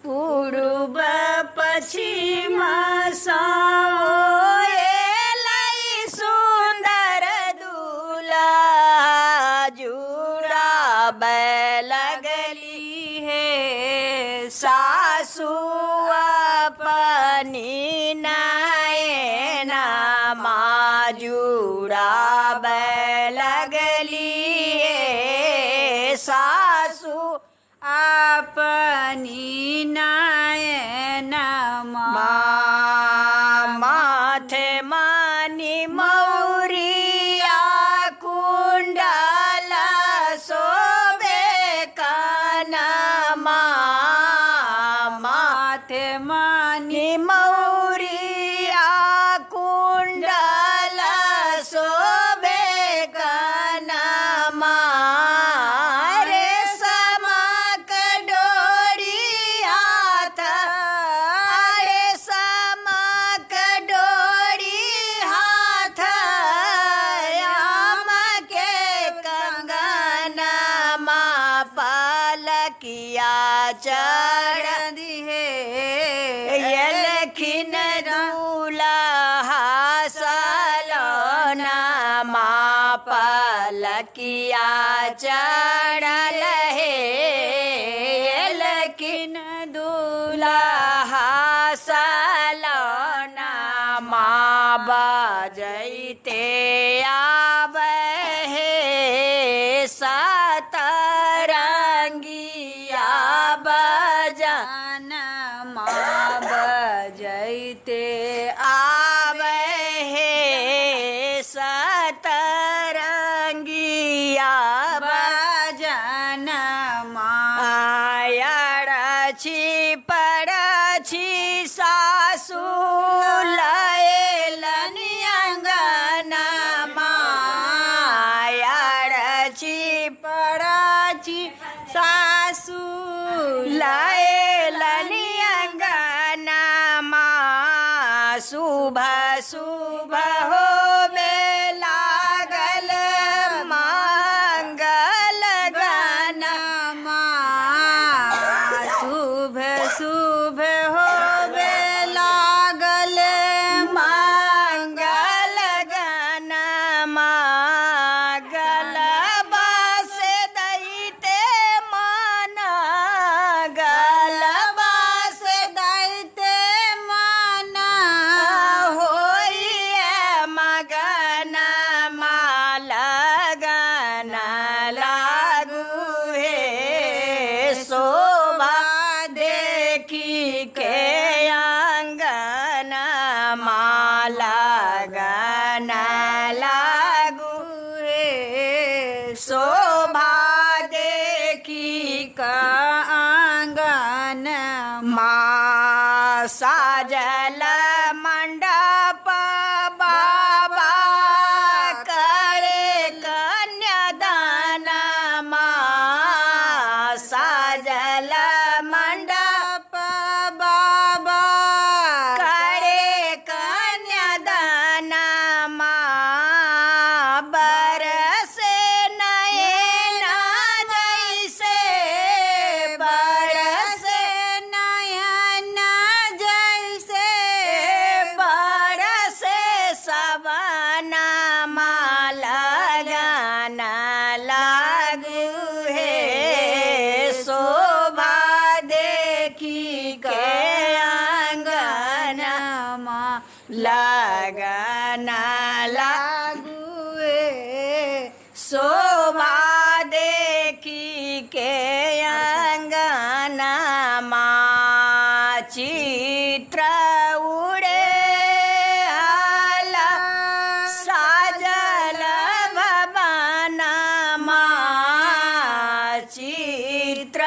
પૂર્વ પશ્ચિમ સૌએ લઈ સુંદર દુલા જુડા બેલ ગલી હે સાસુ अपनी नायना माजुड़ा बैल गली सासु अपनी नायना माथे मानी मौरिया कुंडल सोबे कानमा माथे मानी मौरिया कुंडल सोबे कानमा रे समक डोरी हाथ रे समक डोरी हाथ आम के कंगनमा पलकिया चढ़ दिहे यलखिन दूल्हा सलोना माँ पलकिया चढ़ल हे यलखिन दूल्हा सलोना माँ बजैते आवे हे सतरंगिया बजन माँ बजैते आवे हे सतरंगिया बजन मायड़छी पड़छी सासू लयलन अंगन मायड़छी पड़छी सासू लयलन अंगन माँ सुबह सुबह हो लागल मंगल गान माँ सुबह सुबह हो लागल मंगल गान माँ गलबा से दैते मन गलबा से दैते मन होइए मगन लगन लागू हे शोभा देखी के अंगन लगन लागू हे शोभा देखी का आंगन माँ साजल मंडप बाबा करे कन्यादान माँ साजल मंडप बाबा करे कन्यादान माँ बरसे नयना जैसे बरसे नयना जैसे बरसे सबना लगन लागू हे शोभा देखी के अंगन लगन लागू हे शोभा देखी के अंगन चित्र उड़े हाला साजल भवन चित्र